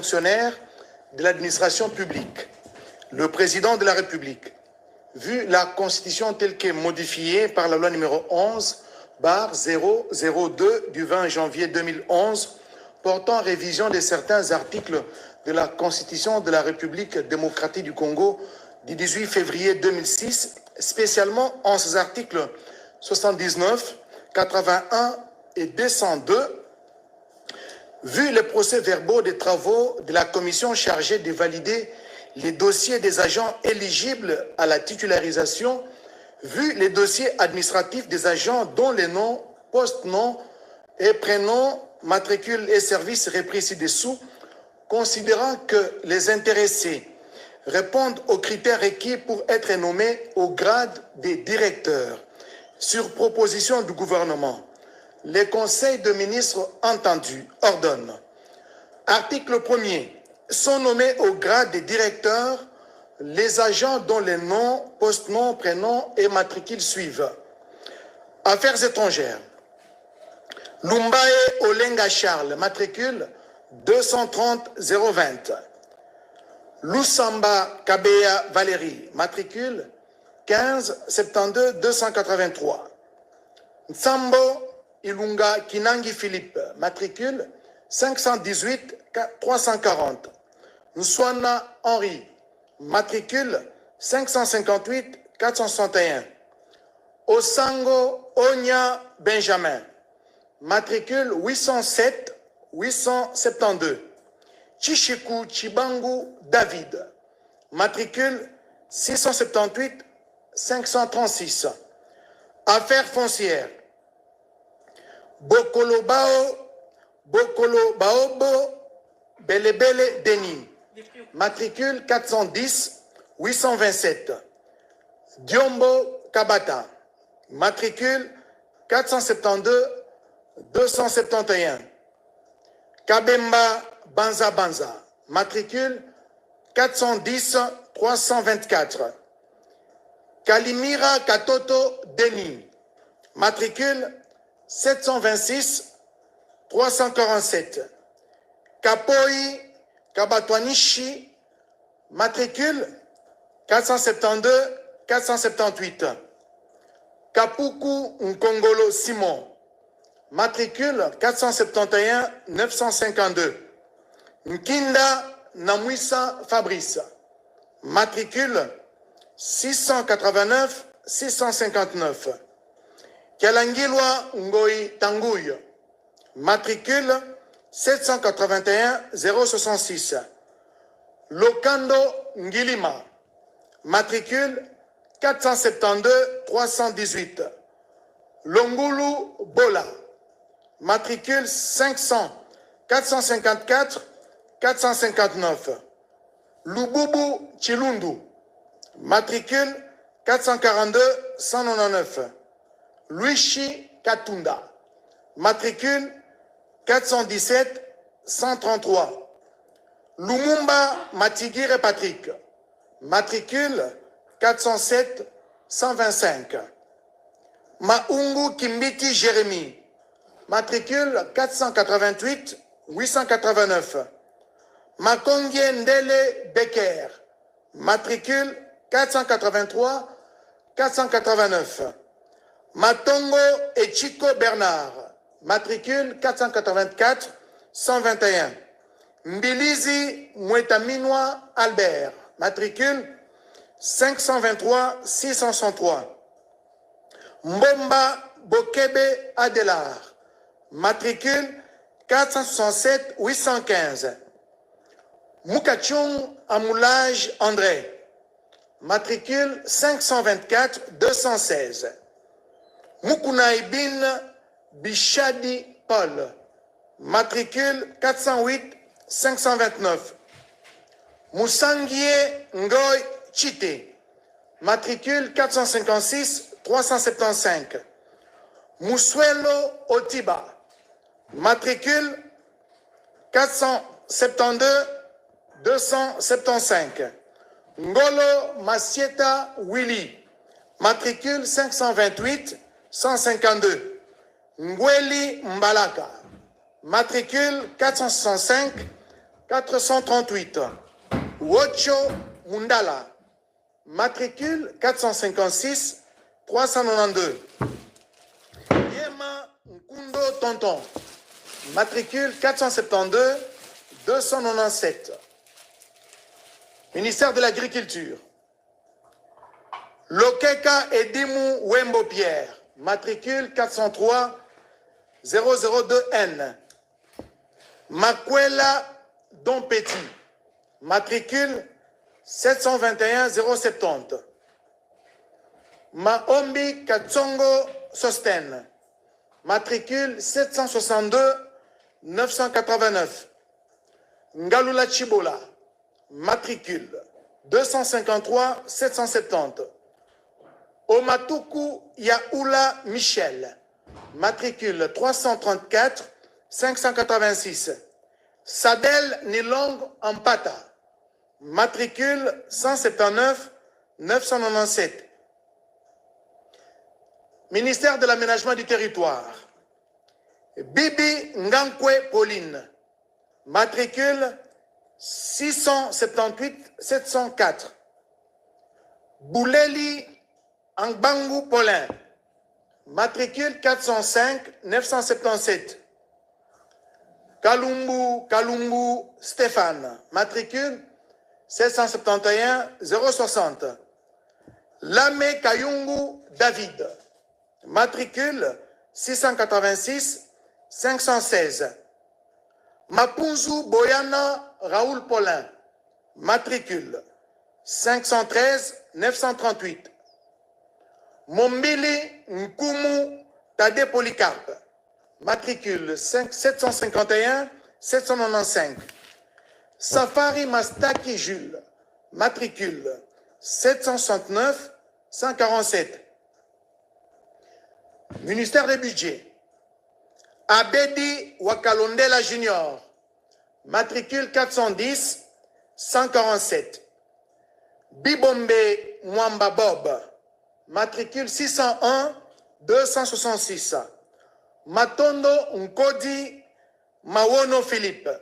fonctionnaires de l'administration publique. Le président de la République, vu la Constitution telle qu'est modifiée par la loi numéro 11/002 du 20 janvier 2011 portant révision de certains articles de la Constitution de la République démocratique du Congo du 18 février 2006, spécialement en ses articles 79, 81 et 202, vu les procès-verbaux des travaux de la commission chargée de valider les dossiers des agents éligibles à la titularisation, vu les dossiers administratifs des agents dont les noms, post-noms et prénoms, matricules et services repris ci-dessous, considérant que les intéressés répondent aux critères requis pour être nommés au grade des directeurs, sur proposition du gouvernement, les conseils de ministres entendus ordonnent. Article 1er. Sont nommés au grade des directeurs les agents dont les noms, post-noms, prénoms et matricules suivent. Affaires étrangères. Lumbae Olenga Charles, matricule 230 020. Lusamba Kabeya Valérie, matricule 15 72 283. Nsambo Ilunga Kinangi Philippe, matricule 518 340. Nswana Henri, matricule 558 461. Osango Onya Benjamin, matricule 807 872. Chichiku Chibangu David, matricule 678 536. Affaires foncières. Bokolo Baobo Belebele Denis, matricule 410 827. Diombo Kabata, matricule 472 271. Kabemba Banza Banza, matricule 410 324. Kalimira Katoto Denis, matricule 726 347. Kapoi Kabatwanishi, matricule 472 478. Kapuku Nkongolo Simon, matricule 471 952. Nkinda Namwisa Fabrice, matricule 689 659. Kalangilwa Ngoi Tanguy, matricule 781 066. Lokando Ngilima, matricule 472 318. Longulu Bola, matricule 500 454 459. Lububu Chilundu, matricule 442 199. Luichi Katunda, matricule 417 133. Lumumba Matigire Patrick, matricule 407 125. Maungu Kimbiti Jérémy, matricule 488 889. Makongie Ndele Becker, matricule 483 489. Matongo Echiko Bernard, matricule 484 121. Mbilizi Mwetaminwa Albert, matricule 523 603. Mbomba Bokebe Adelar, matricule 467 815. Mukachung Amoulage André, matricule 524 216. Mukunaibin Bichadi Paul, matricule 408 529. Moussanguier Ngoy Chité, matricule 456 375. Moussuelo Otiba, matricule 472 275. Ngolo Massieta Willy, matricule 528 152. Ngweli Mbalaka, matricule 465 438. Wocho Mundala, matricule 456 392. Yema Nkundo Tonton, matricule 472 297. Ministère de l'Agriculture. Lokeka Edimu Wembo Pierre, matricule 403 002N. Makwela Don Petit, matricule 721 070. Maombi Katsongo Sosten, matricule 762 989. Ngalula Chibola, matricule 253 770. Omatuku Yaoula Michel, matricule 334 586. Sadel Nilong Ampata, matricule 179 997. Ministère de l'Aménagement du Territoire. Bibi Ngankwe Pauline, matricule 678 704. Bouleli Angbangu Paulin, matricule 405 977. Kalumbu Stéphane, matricule 771 060. Lame Kayungu David, matricule 686 516. Mapunzu Boyana Raoul Paulin, matricule 513 938. Mombili Nkumu Tade Polycarpe, matricule 751 795. Safari Mastaki Jules, matricule 769 147. Ministère des Budgets. Abedi Wakalondela Junior, matricule 410 147. Bibombe Mwamba Bob, matricule 601 266. Matondo Nkodi Mawono Philippe,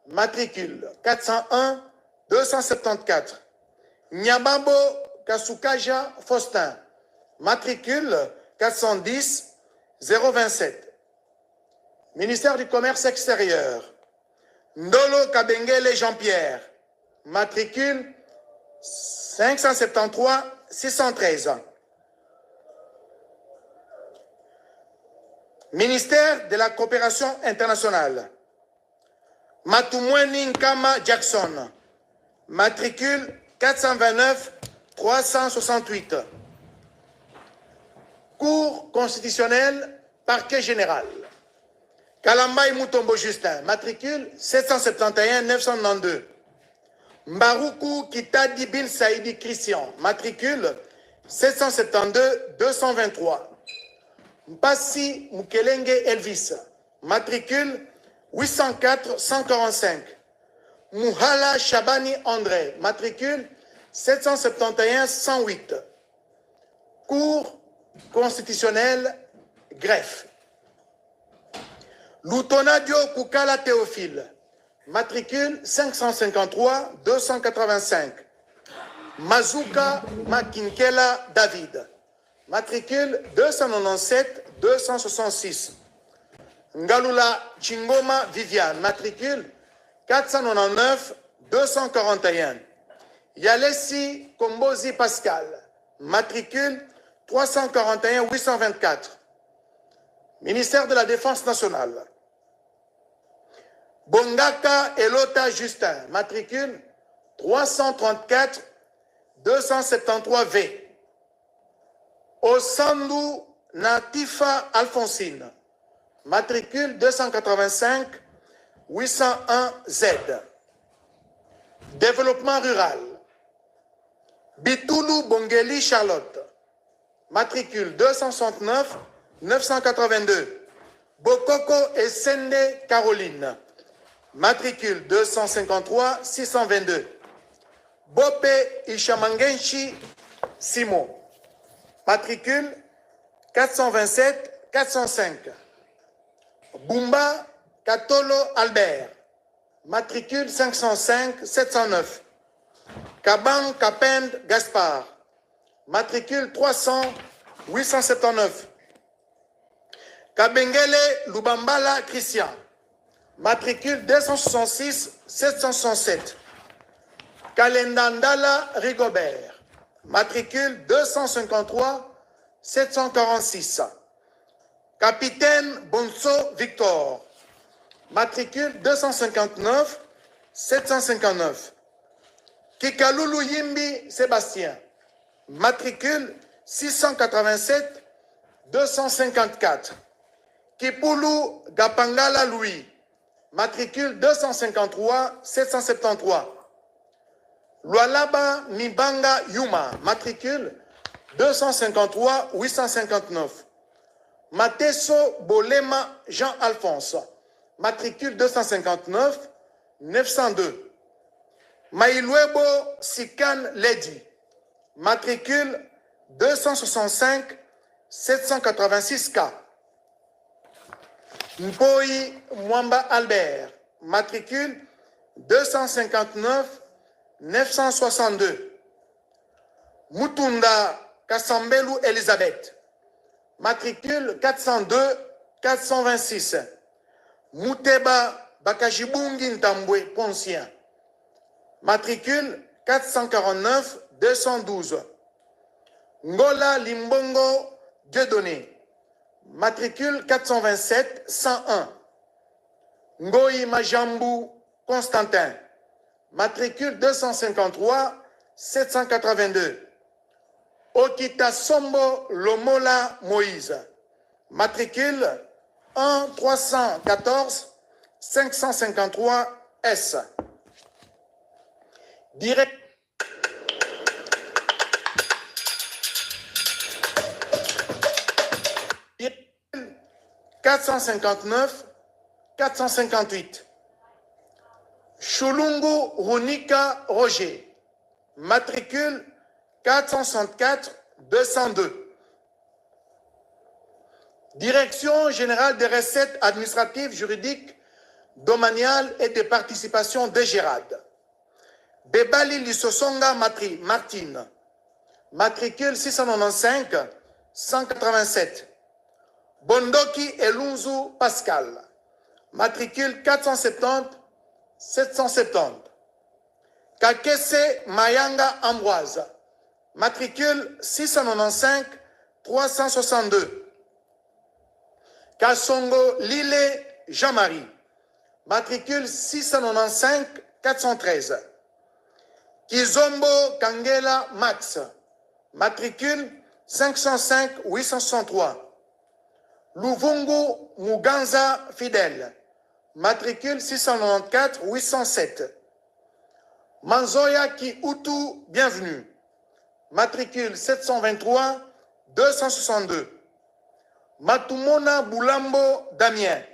matricule 401 274. Nyababo Kasukaja Faustin, matricule 410 027. Ministère du Commerce extérieur. Ndolo Kabengele Jean-Pierre, matricule 573 613. Ministère de la Coopération internationale. Matumweni Nkama Jackson, matricule 429 368. Cour constitutionnelle, parquet général. Kalambay Mutombo Justin, matricule 771 992. Mbaruku Kitadi Bin Saïdi Christian, matricule 772 223. Mpassi Mukelenge Elvis, matricule 804 145. Mouhala Shabani André, matricule 771 108. Cour constitutionnelle, greffe. Lutonadio Kukala Théophile, matricule 553 285. Mazuka Makinkela David, matricule 297 266. Ngalula Chingoma Viviane, matricule 499 241. Yalessi Kombozi Pascal, matricule 341 824. Ministère de la Défense nationale. Bongaka Elota Justin, matricule 334 273V. Osandu Natifa Alphonsine, matricule 285 801Z. Développement rural. Bitoulou Bongeli Charlotte, matricule 269 982. Bokoko et Sende Caroline, matricule 253 622. Bope Ishamangenshi Simon, matricule 427 405. Bumba Katolo Albert, matricule 505 709. Kaban Kapend Gaspard, matricule 300 879. Kabengele Lubambala Christian, matricule 266 767. Kalendandala Rigobert, matricule 253 746. Capitaine Bonso Victor, matricule 259 759. Kikalulu Yimbi Sébastien, matricule 687 254. Kipulu Gapangala Louis, matricule 253 773. Lualaba Mibanga Yuma, matricule 253 859. Mateso Bolema Jean-Alphonse, matricule 259 902. Maïluebo Sikan Lady, matricule 265 786K. Mpoi Mwamba Albert, matricule 259 962. Mutunda Kassambelu Elisabeth, matricule 402 426. Muteba Bakajibungi Ntambwe Poncien, matricule 449 212. Ngola Limbongo Dieudonné, matricule 427 101. Ngoyi Majambu Constantin, matricule 253 782. Okita Sombo Lomola Moïse, matricule 1 314 553 S. Direct 459 458. Chulungu Runika Roger, matricule 464 202. Direction générale des recettes administratives, juridiques, domaniales et des participations de Gérard. Bebali Lissosonga Martine, matricule 695 187. Bondoki Elunzu Pascal, matricule 470 770. Kakese Mayanga Ambroise, matricule 695 362. Kassongo Lile Jean-Marie, matricule 695 413. Kizombo Kangela Max, matricule 505 863. Luvungu Muganza Fidèle, matricule 694 807. Manzoya Kiutu Bienvenue, matricule 723 262. Matumona Boulambo Damien,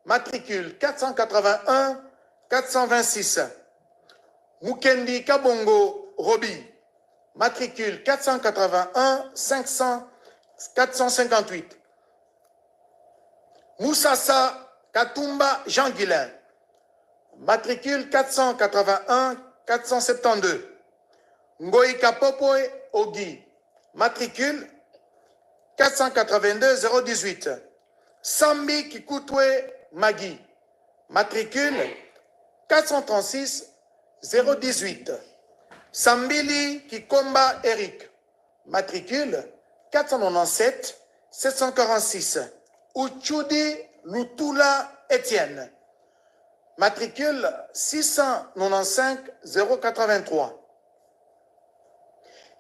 matricule 481 426. Mukendi Kabongo Robi, matricule 481 500 458. Moussassa Katumba Jean-Guilain, matricule 481 472. Ngoï Kapopoe Ogi, matricule 482 018. Sambi Kikoutwe Magui, matricule 436 018. Sambili Kikomba Eric, matricule 497 746. Uchudi Lutula Étienne, matricule 695 083.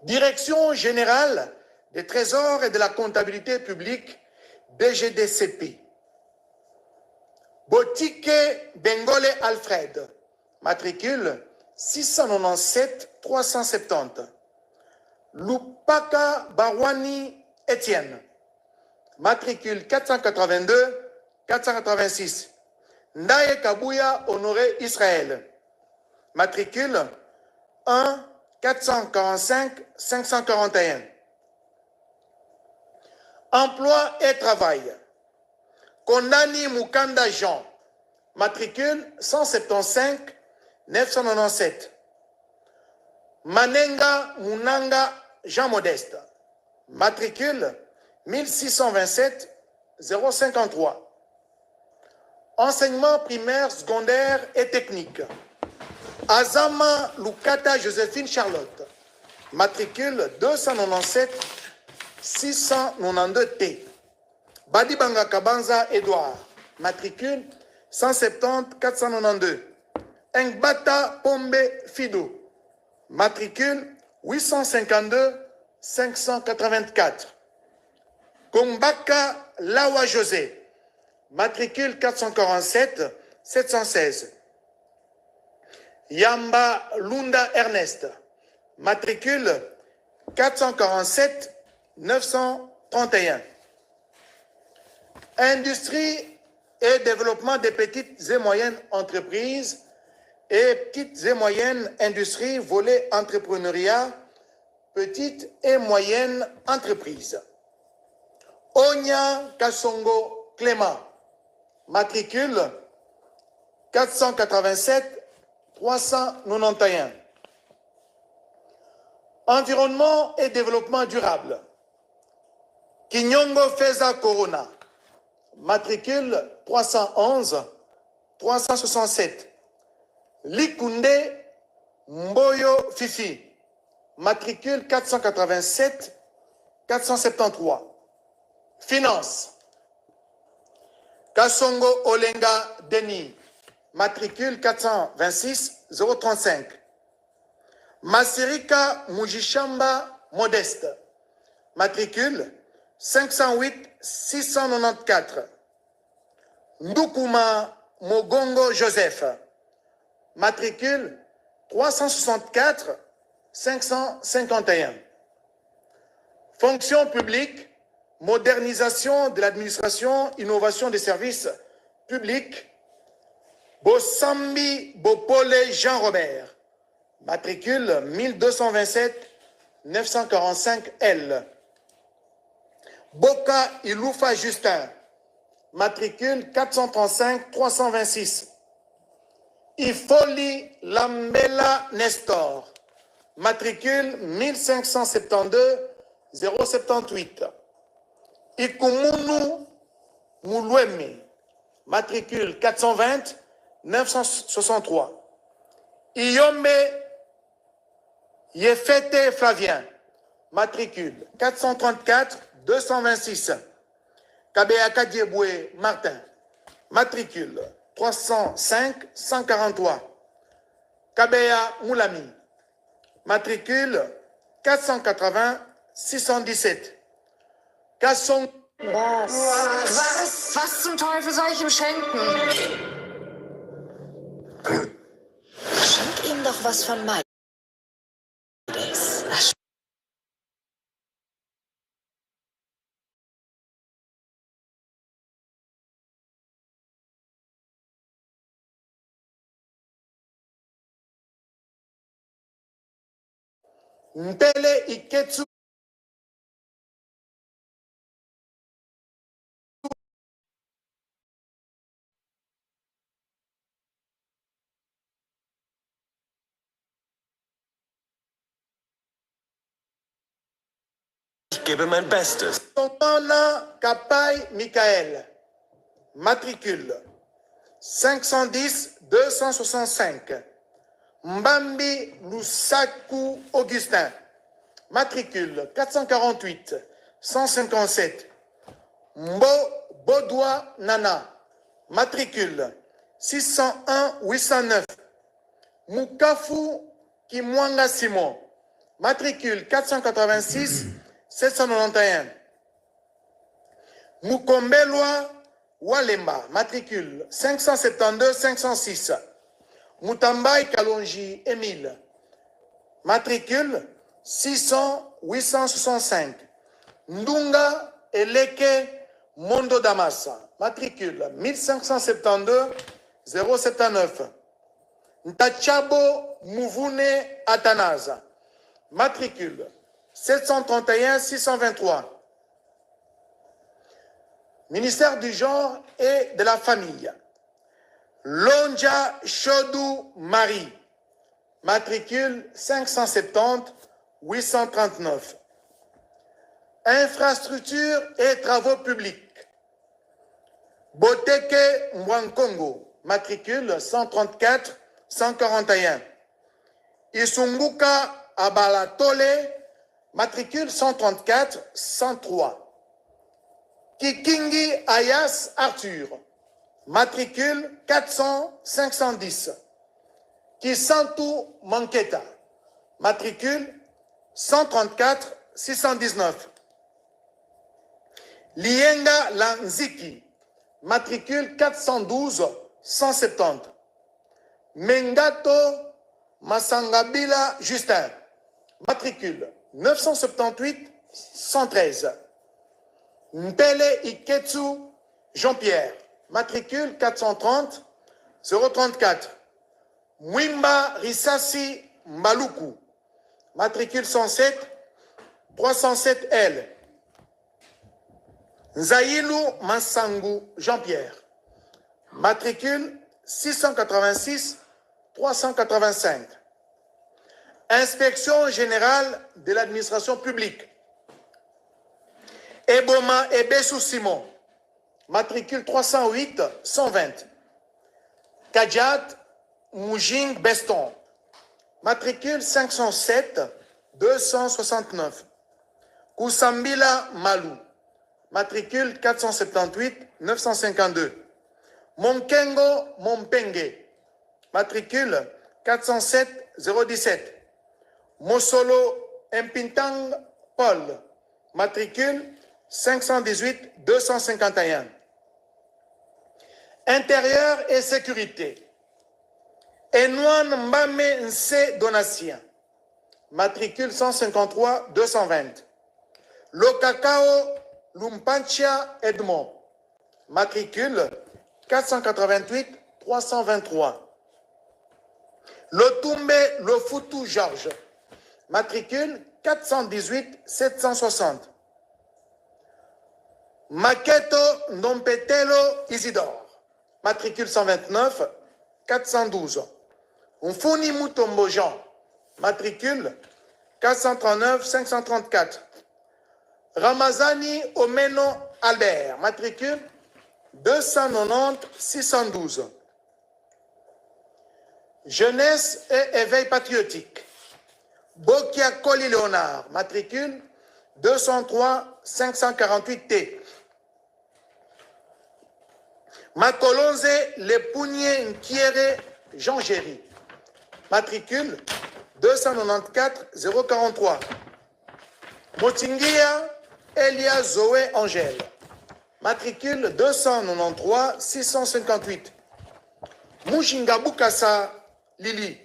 Direction générale des trésors et de la comptabilité publique, DGDCP. Botike Bengole Alfred, matricule 697 370. Lupaka Barwani Étienne, matricule 482 486. Ndaye Kabouya Honoré Israël, matricule 1 445 541. Emploi et travail. Kondani Mukanda Jean, matricule 175 997. Manenga Munanga Jean Modeste, matricule 1627 053. Enseignement primaire, secondaire et technique. Azama Lukata Joséphine Charlotte, matricule 297 692 T. Badibanga Kabanza Edouard, matricule 170 492. Ngbata Pombe Fido, matricule 852 584. Kombaka Lawa José, matricule 447 716. Yamba Lunda Ernest, matricule 447 931. Industrie et développement des petites et moyennes entreprises et petites et moyennes industries, volet entrepreneuriat, petites et moyennes entreprises. Onya Kassongo Clément, matricule 487 391. Environnement et développement durable. Kinyongo Feza Corona, matricule 311 367. Likunde Mboyo Fifi, matricule 487 473. Finance. Kassongo Olenga Denis, matricule 426 035. Masirika Mujishamba Modeste, matricule 508 694. Ndukuma Mogongo Joseph, matricule 364 551. Fonction publique, modernisation de l'administration, innovation des services publics. Bosambi Bopole Jean-Robert, matricule 1227 945 L. Boka Iloufa Justin, matricule 435 326. Ifoli Lambela Nestor, matricule 1572 078. Ikumunu Moulouemi, matricule 420 963. Iyombe Yefete Flavien, matricule 434 226. Kabeaka Dieboué Martin, matricule 305 143. Kabea Moulami, matricule 480 617. Kasson. Was zum Teufel soll ich ihm schenken? Schenk ihm doch was von Maides. Mpele Iketsu. Ich gebe mein Bestes. Sontana Kapai Michael, matricule 510 265. Mbambi Lusaku Augustin, matricule 448 157. Mbo Baudouin Nana, matricule 601 809. Mukafu Kimwanga Simon, matricule 486 791. Mukombelwa Walemba, matricule 572 506. Mutambai Kalonji Émile, matricule 600 865. Ndunga Eleke Mondo Damasa, matricule 1572 079. Ntachabo Mouvune Atanaza, matricule 731 623. Ministère du genre et de la famille. Lonja Chodou Marie, matricule 570 839. Infrastructures et travaux publics. Boteke Mwankongo, matricule 134 141. Isunguka Abalatole, matricule 134 103. Kikingi Ayas Arthur, matricule 400 510. Kisantu Manketa, matricule 134 619. Lienga Lanziki, matricule 412 170. Mengato Masangabila Justin, matricule 978 113. Mpele Iketsu Jean-Pierre, matricule 430 034. Mwimba Risasi Maluku, matricule 107 307L. Nzaïlou Mansangu Jean-Pierre, matricule 686 385. Inspection générale de l'administration publique. Eboma Ebessou Simon, matricule 308 120. Kadjat Moujing Beston, matricule 507 269. Koussambila Malou, matricule 478 952. Monkengo Mompenge, matricule 407 017. Mosolo Mpintang Paul, matricule 518 251. Intérieur et sécurité. Enouan Mbame Nse Donatien, matricule 153 220. Lokakao Lumpanchia Edmond, matricule 488 323. Lotumbe Lofutu Georges, matricule 418 760. Maketo Ndompetelo Isidore, matricule 129 412. Mfuni Mutombo Jean, matricule 439 534. Ramazani Omeno Albert, matricule 290 612. Jeunesse et éveil patriotique. Bokia Koli Léonard, matricule 203 548T. Makolonze Lepounier Nkiere Jean Géry, matricule 294 043. Motingia Elia Zoé Angèle, matricule 293 658. Mouchinga Boukassa Lili,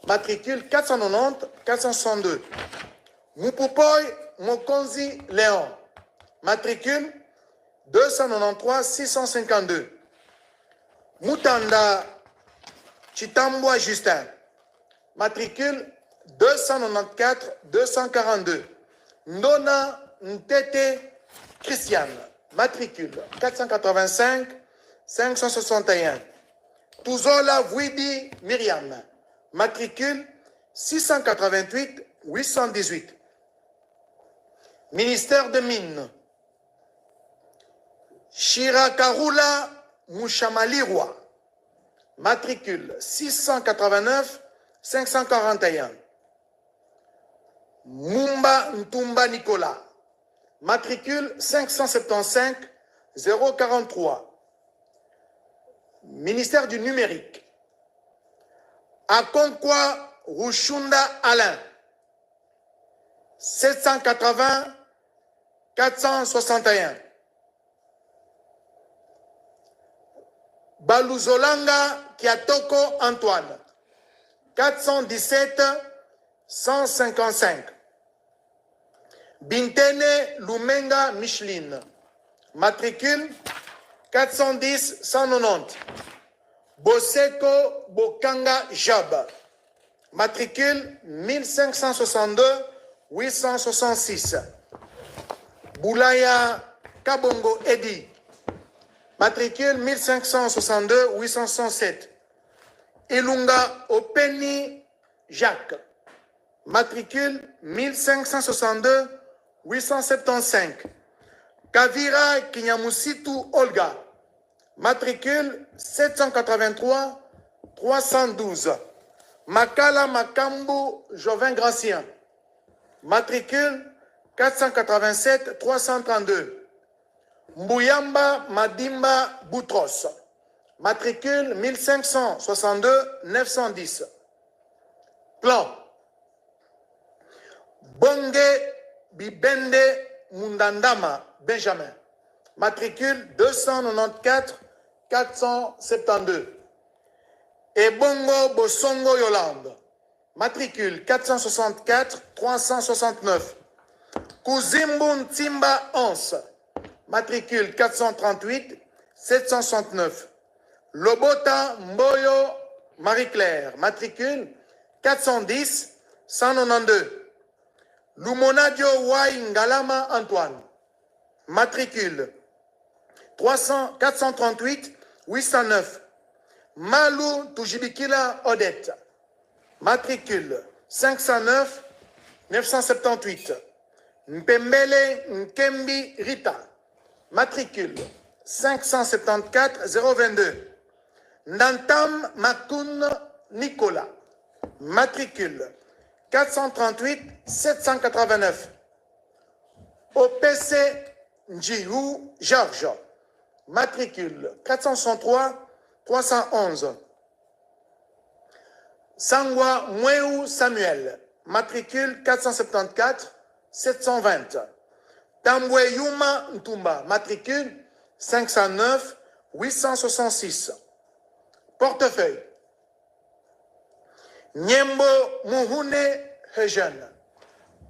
matricule 490 462. Moupopoy Mokonzi Léon, matricule 293 652. Moutanda Chitambwa Justin, matricule 294 242. Ndona Ntete Christiane, matricule 485 561. Touzola Vouidi Myriam, matricule 688 818. Ministère de Mines. Shirakarula Mouchamalirwa, matricule 689 541. Mumba Ntumba Nicolas, matricule 575 043. Ministère du numérique. Akonkwa Rushunda Alain, 780 461. Baluzolanga Kiatoko Antoine, 417 155. Bintene Lumenga Micheline, matricule 410 190. Boseko Bokanga Jab, matricule 1562 866. Boulaya Kabongo Edi, matricule 1562 867. Ilunga Openi Jacques, matricule 1562 875. Kavira Kinyamusitu Olga, matricule 783 312. Makala Makambu Jovin Gracien, matricule 487 332. Mbuyamba Madimba Boutros, matricule 1562 910. Plan. Bonge Bibende Mundandama Benjamin, matricule 294 472. Ebongo Bosongo Yolande, matricule 464 369. Kouzimbun Timba Ans, matricule 438 769. Lobota Mboyo Marie-Claire, matricule 410 192. Lumonadio Wai Ngalama Antoine, matricule 438 809. Malou Toujibikila Odette, matricule 509 978. Mpembele Nkembi Rita, matricule 574 022. Nantam Makoun Nicolas, matricule 438 789. OPC Njihou Georges, matricule 463 311. Sangwa Mweu Samuel, matricule 474 720. Tambwe Yuma Ntumba, matricule 509 866. Portefeuille. Nyembo Muhune Eugène,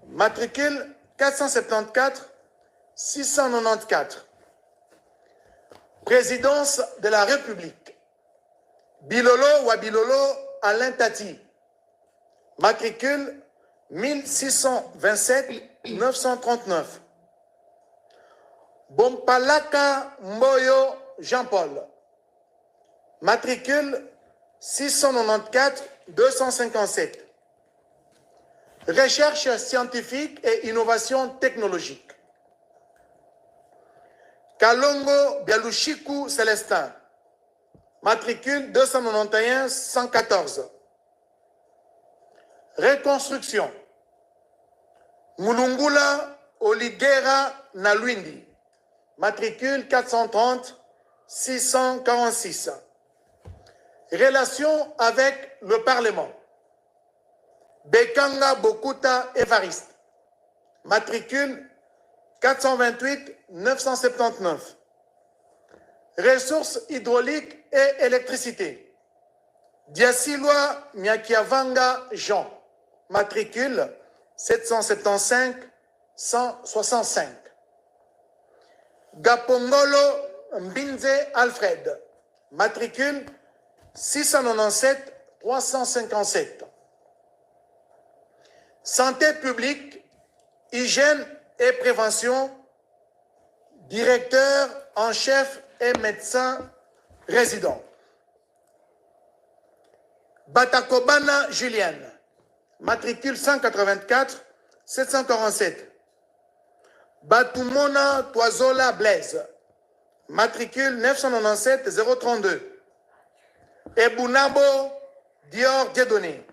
matricule 474 694. Présidence de la République. Bilolo Wabilolo Alain Tati, matricule 1627 939. Bompalaka Mboyo Jean-Paul, matricule 694 257. Recherche scientifique et innovation technologique. Kalongo Bialushiku Célestin, matricule 291 114. Reconstruction. Mulungula Oligera Nalwindi, matricule 430 646. Relations avec le Parlement. Bekanga Bokuta Evariste, matricule 428 979. Ressources hydrauliques et électricité. Diasilwa Nyakiavanga Jean, matricule 775 165. Gapongolo Mbinze Alfred, matricule 697 357. Santé publique, hygiène et prévention, directeur en chef et médecin résident. Batakobana Julienne, matricule 184 747. Batumona Toizola Blaise, matricule 997 032. Ebunabo Dior Dieudonné,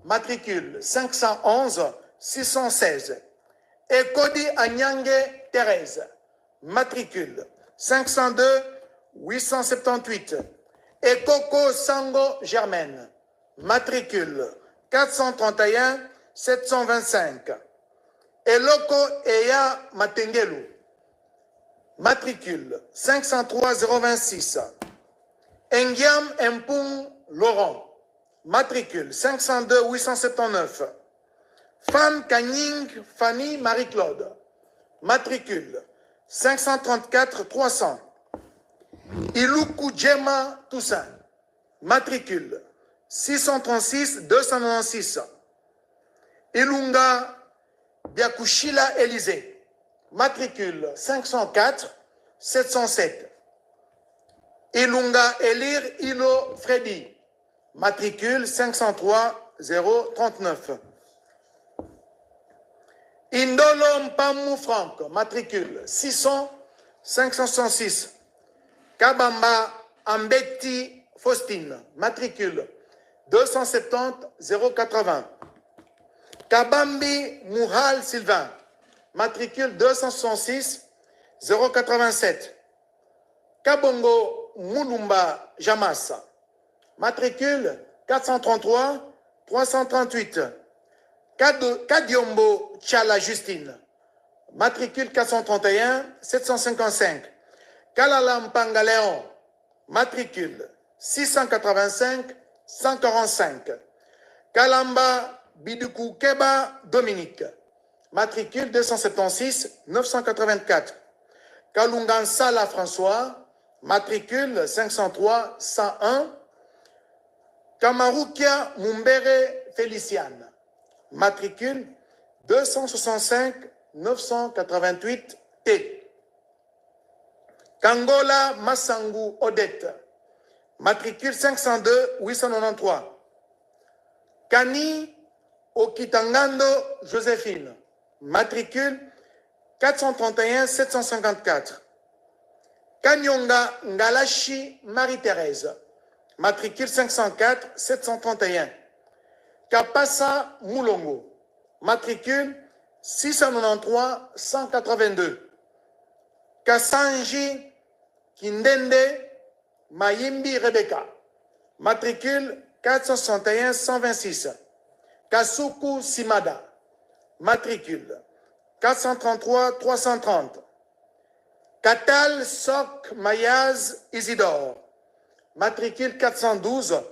matricule 511 616. Ekodi Anyange Thérèse, matricule 502 878. Ekoko Sango Germaine, matricule 431 725. Eloko Eya Matengelu, matricule 503 026. Engiam Mpung Laurent, matricule 502 879. Fan Kanying Fanny Marie-Claude, matricule 534 300. Iluku Djema Toussaint, matricule 636 296. Ilunga Biakushila Élysée, matricule 504 707. Ilunga Elir Ilo Freddy, matricule 503 039. Indolo Mpamou Franck, matricule 600 566. Kabamba Ambeti Faustine, matricule 270 080. Kabambi Mouhal Sylvain, matricule 266 087. Kabongo Moulumba Jamassa, matricule 433 338. Kadiombo Tchala Justine, matricule 431 755. Kalalam Pangaleon, matricule 685 145. Kalamba Biduku Keba Dominique, matricule 276 984. Kalungan Sala François, matricule 503 101. Kamarukia Mumbere Feliciane, matricule 265 988 T. Kangola Massangu Odette, matricule 502 893. Kani Okitangando Joséphine, matricule 431 754. Kanyonga Ngalashi Marie-Thérèse, matricule 504 731. Kapassa Moulongo, matricule 693 182. Kassanji Kindende Mayimbi Rebecca, matricule 461 126. Kasuku Simada, matricule 433 330. Katal Sok Mayaz Isidore, matricule 412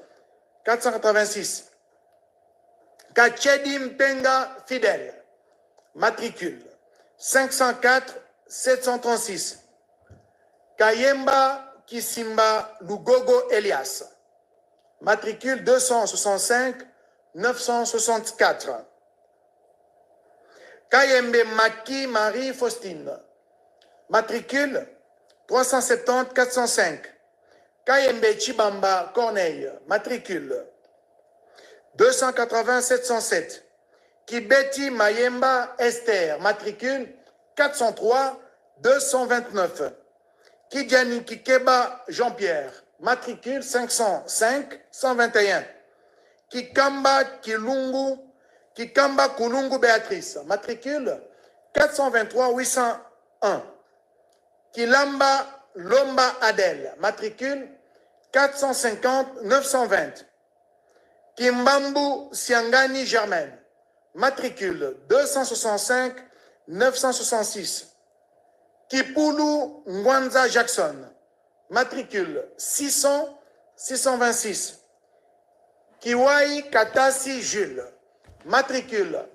486. Kachedim Penga Fidèle, matricule 504 736. Kayemba Kisimba Lugogo Elias, matricule 265 964. Kayembe Maki Marie Faustine, matricule 370 405. Kayembe Chibamba Corneille, matricule 280 707. Kibeti Mayemba Esther, matricule 403 229. Kidjani Kikeba Jean-Pierre, matricule 505 121. Kikamba Kulungu Béatrice, matricule 423 801. Kilamba Lomba Adèle, matricule 450 920. Kimbambu Siangani Germaine, matricule 265 966. Kipulu Ngwanza Jackson, matricule 600 626. Kiwai Katasi Jules, matricule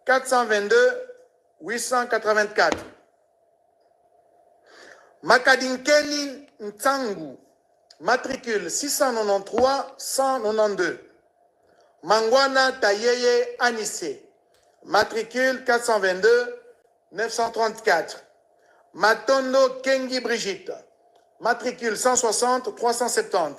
422 884. Makadinkeni Ntsangu, matricule 693 192. Mangwana Tayeye Anissé, matricule 422 934. Matondo Kengi Brigitte, matricule 160 370.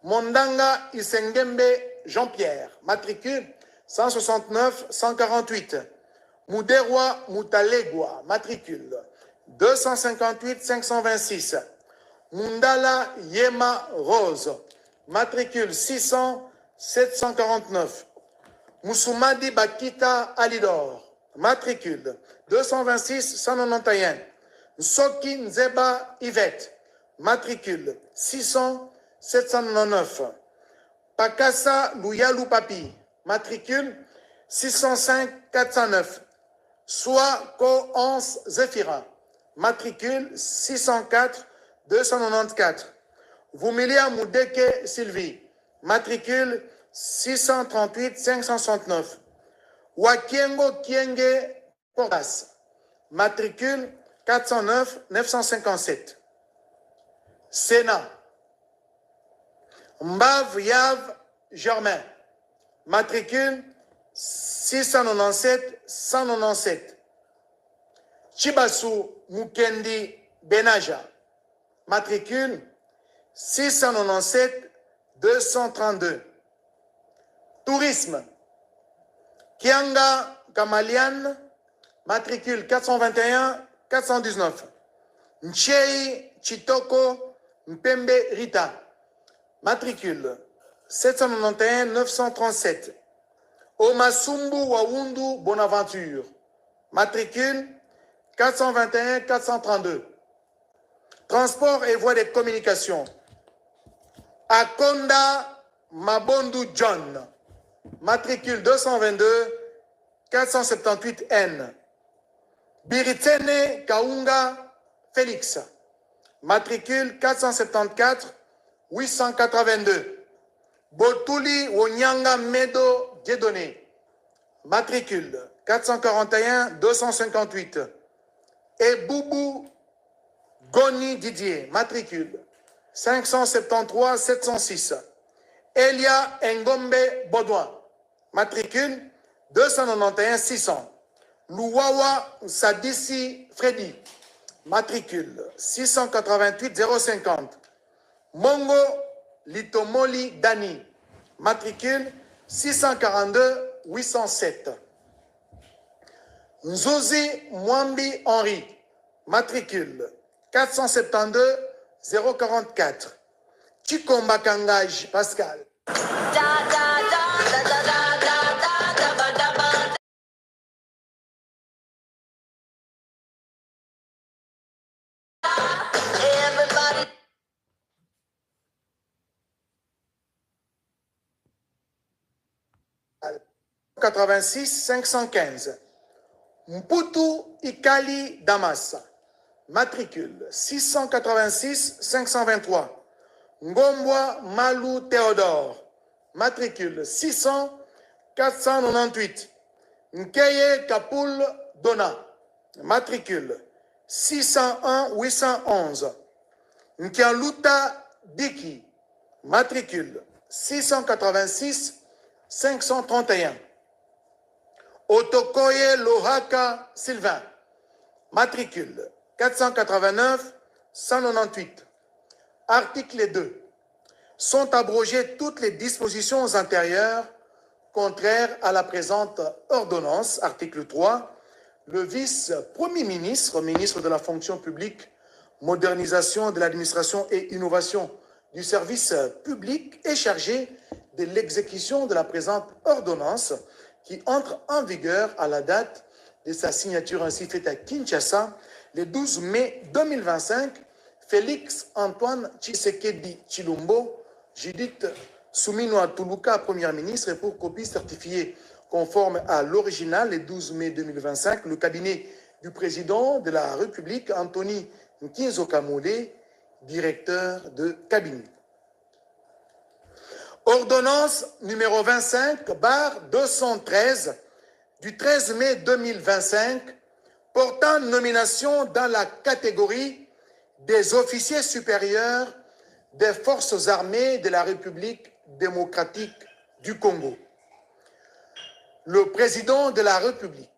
Mondanga Isengembe Jean-Pierre, matricule 169 148. Muderwa Mutalegwa, matricule 258 526. Mundala Yema Rose, matricule 600 749. Moussoumadi Bakita Alidor, matricule 226 191. Nsoki Nzeba Yvette, matricule 600 799. Pakassa Louyalu Papi, matricule 605 409. Soa Ko Hans Zéphira, matricule 604 294. Vumilia Moudeke Sylvie, matricule 638 569. Wakiengo Kienge Portas, matricule 409 957. Sénat. Mbav Yav Germain, matricule 697 197. Chibasu Mukendi Benaja, matricule 697 232. Tourisme. Kianga Kamalian, matricule 421 419. Nchei Chitoko Mpembe Rita, matricule 791 937. Omasumbu Wawundu Bonaventure, matricule 421 432. Transport et voies de communication. Akonda Mabondu John, matricule 222 478 N. Biritene Kaunga Félix, matricule 474 882. Botuli Wonyanga Medo Dieudonné, matricule 441 258. Et Boubou Goni Didier, matricule 573 706. Elia Ngombe Baudouin, matricule 291 600. Louawa Sadissi Freddy, matricule 688 050. Mongo Litomoli Dani, matricule 642 807. Nzozi Mwambi Henri, matricule 472 044. Chikomba Kangaj Pascal. Everybody. 86 515. Mputu Ikali Damas, matricule 686 523. Ngombwa Malou Théodore, matricule 600 498. Nkeye Kapoul Dona, matricule 601 811. Nkialuta Diki, matricule 686 531. Otokoye Lohaka Sylvain, matricule 489 198. Article 2. Sont abrogées toutes les dispositions antérieures contraires à la présente ordonnance. Article 3. Le vice-premier ministre, ministre de la fonction publique, modernisation de l'administration et innovation du service public est chargé de l'exécution de la présente ordonnance qui entre en vigueur à la date de sa signature ainsi faite à Kinshasa le 12 mai 2025. Félix Antoine Tshisekedi Tshilombo, Judith Souminoa Toulouka, Première ministre, et pour copie certifiée conforme à l'original le 12 mai 2025, le cabinet du président de la République, Anthony Nkinzo Kamole, directeur de cabinet. Ordonnance numéro 25/213 du 13 mai 2025 portant nomination dans la catégorie des officiers supérieurs des forces armées de la République démocratique du Congo. Le président de la République,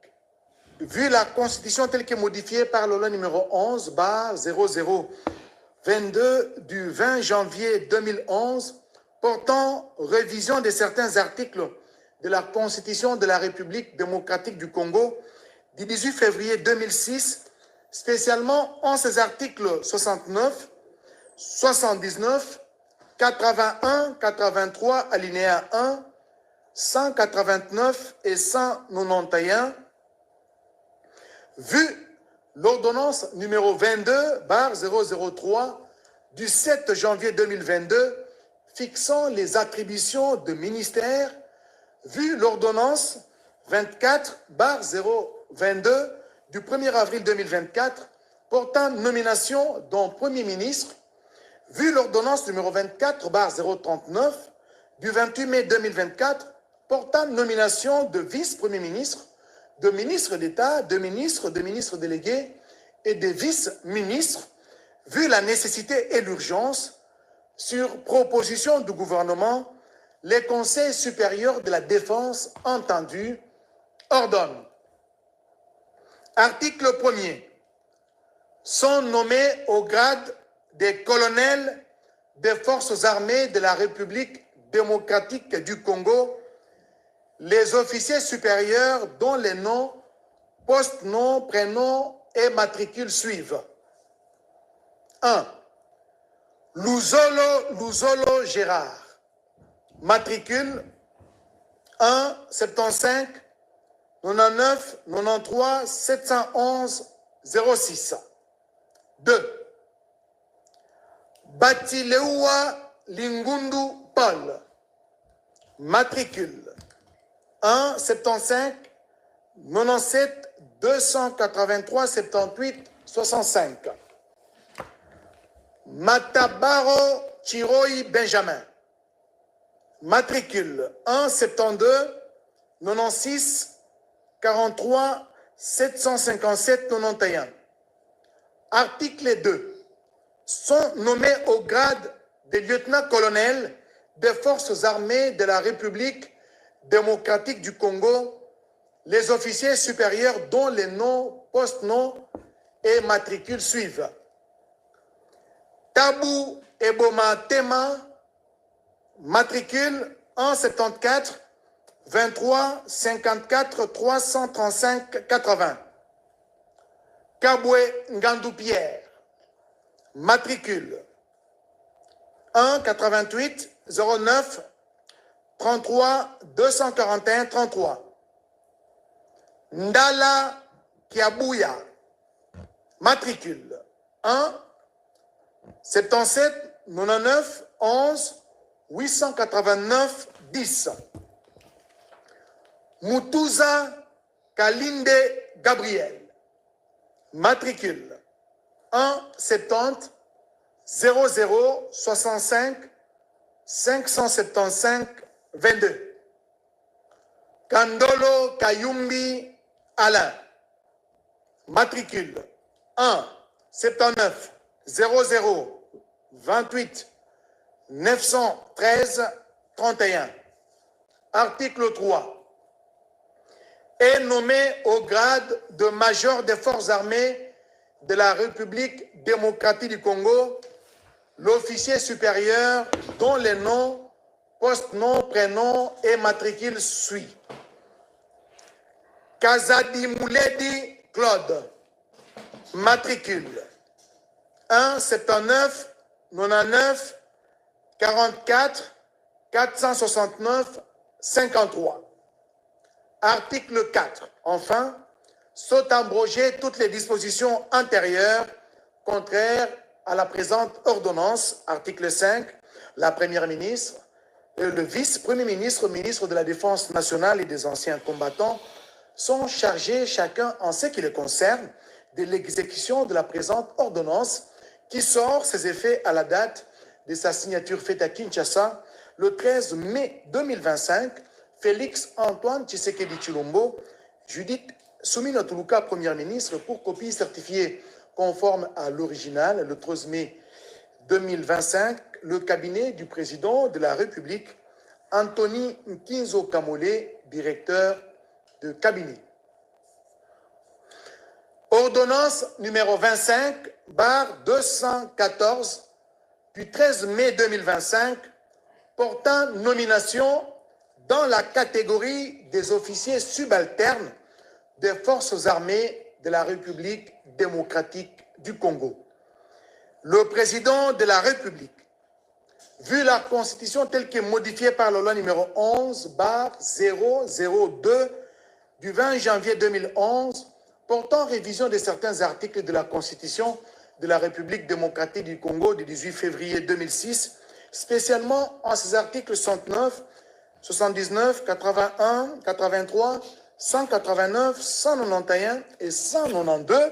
vu la Constitution telle que modifiée par la loi numéro 11/0022 du 20 janvier 2011, portant révision de certains articles de la Constitution de la République démocratique du Congo du 18 février 2006, spécialement en ses articles 69, 79, 81, 83, alinéa 1, 189 et 191, vu l'ordonnance numéro 22/003 du 7 janvier 2022 fixant les attributions de ministères, vu l'ordonnance 24/022 du 1er avril 2024 portant nomination d'un Premier ministre, vu l'ordonnance numéro 24/039 du 28 mai 2024 portant nomination de vice-premier ministre, de ministre d'État, de ministres délégués et de vice-ministres, vu la nécessité et l'urgence, sur proposition du gouvernement, les conseils supérieurs de la défense entendus ordonnent. Article 1er. Sont nommés au grade des colonels des forces armées de la République démocratique du Congo, les officiers supérieurs dont les noms, post-noms, prénoms et matricules suivent. 1. Luzolo Gérard. Matricule 1 75 99 93 711 06. 2. Batileua Lingundu Paul. Matricule 1 75 97 283 78 65. Matabaro Chiroi Benjamin. Matricule 1 72 96 43 757 91. Article 2. Sont nommés au grade de lieutenant-colonel des forces armées de la République démocratique du Congo les officiers supérieurs dont les noms, post-noms et matricules suivent. Tabou Eboma Tema, matricule 174 23 54 335 80. Kabwe Ngandou Pierre, matricule 1 88 09 33 241 33. Ndala Kiabouya, matricule 1 77 99 11 889 10. Mutuza Kalinde Gabriel, matricule 1 70 00 65 575 22. Kandolo Kayumbi Alain, matricule 1 79 00 28 913 31. Article 3. Est nommé au grade de major des forces armées de la République démocratique du Congo l'officier supérieur dont les noms, post-noms, prénoms et matricules suivent. Kazadi Mouledi Claude, matricule 1 79 99 44 469 53. Article 4. Enfin, sont abrogées toutes les dispositions antérieures contraires à la présente ordonnance. Article 5. La Première ministre et le vice-premier ministre, ministre de la Défense nationale et des anciens combattants sont chargés, chacun en ce qui les concerne, de l'exécution de la présente ordonnance qui sort ses effets à la date de sa signature faite à Kinshasa le 13 mai 2025. Félix Antoine Tshisekedi Tshilombo, Judith Soumina Toulouka, Première ministre, pour copie certifiée conforme à l'original le 13 mai 2025, le cabinet du président de la République, Anthony Nkinzo Kamole, directeur de cabinet. Ordonnance numéro 25/214 du 13 mai 2025 portant nomination dans la catégorie des officiers subalternes des forces armées de la République démocratique du Congo. Le président de la République, vu la Constitution telle que modifiée par la loi numéro 11/002 du 20 janvier 2011, portant révision de certains articles de la Constitution de la République démocratique du Congo du 18 février 2006, spécialement en ses articles 69, 79, 81, 83, 189, 191 et 192,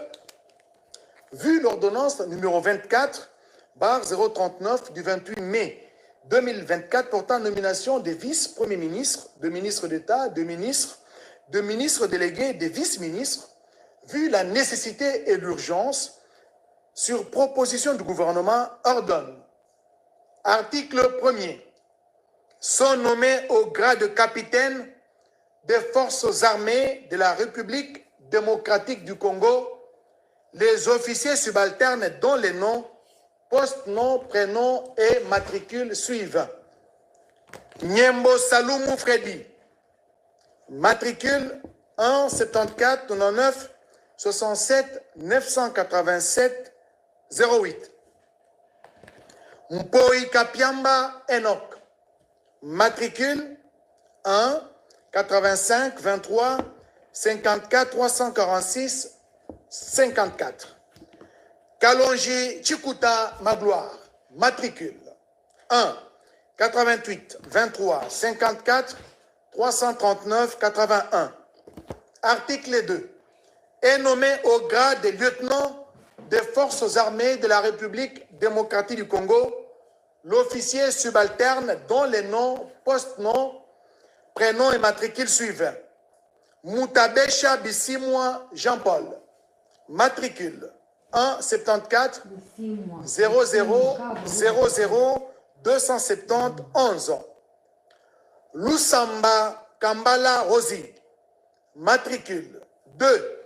vu l'ordonnance numéro 24/039 du 28 mai 2024 portant nomination des vice-premiers ministres, de ministres d'État, de ministres délégués et des vice-ministres, vu la nécessité et l'urgence, sur proposition du gouvernement, ordonne. Article 1er. Sont nommés au grade de capitaine des forces armées de la République démocratique du Congo les officiers subalternes dont les noms, poste, nom, prénom et matricule suivent. Nyembo Saloumou Freddy, matricule 1 74 99 67 987 08. Mpoi Kapiamba Enoch, matricule 1 85 23 54 346 54. Kalonji Chikuta Magloire, matricule 1 88 23 54 339 81. Article 2. Est nommé au grade de lieutenant des forces armées de la République démocratique du Congo l'officier subalterne dont les noms, post-noms, prénoms et matricules suivent. Moutabesha Bissimwa Jean-Paul, matricule 1 74 00 00 270 11. Lusamba Kambala Rosi, matricule 2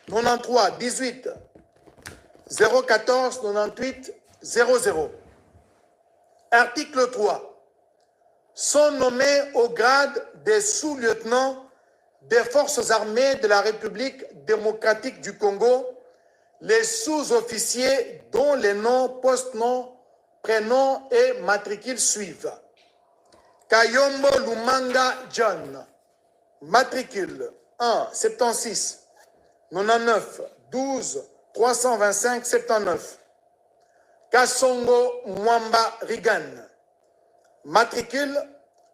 93 18 014 98 00. Article 3. Sont nommés au grade des sous-lieutenants des forces armées de la République démocratique du Congo les sous-officiers dont les noms, post-noms, prénoms et matricules suivent. Kayombo Lumanga John, matricule 1 76 99 12 325 79. Kasongo Mwamba Rigan, matricule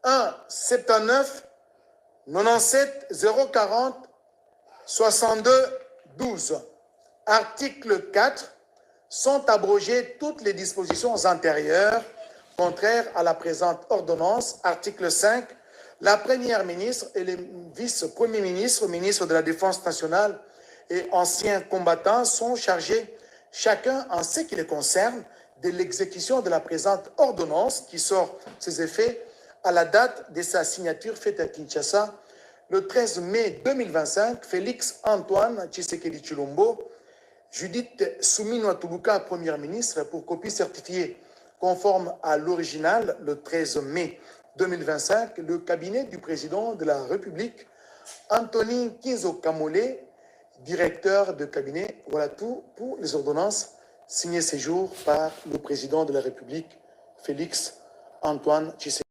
1 79 97 040 62 12. Article 4. Sont abrogées toutes les dispositions antérieures contraires à la présente ordonnance. Article 5. La Première ministre et les vice-premiers ministres, ministres de la Défense nationale et anciens combattants sont chargés, chacun en ce qui les concerne, de l'exécution de la présente ordonnance qui sort ses effets à la date de sa signature faite à Kinshasa le 13 mai 2025. Félix Antoine Tshisekedi Tshilombo, Judith Soumino Toulouka, Première ministre, pour copie certifiée conforme à l'original le 13 mai 2025, le cabinet du président de la République, Anthony Kinzo Kamole, directeur de cabinet. Voilà tout pour les ordonnances signées ces jours par le président de la République, Félix Antoine Tshisekedi.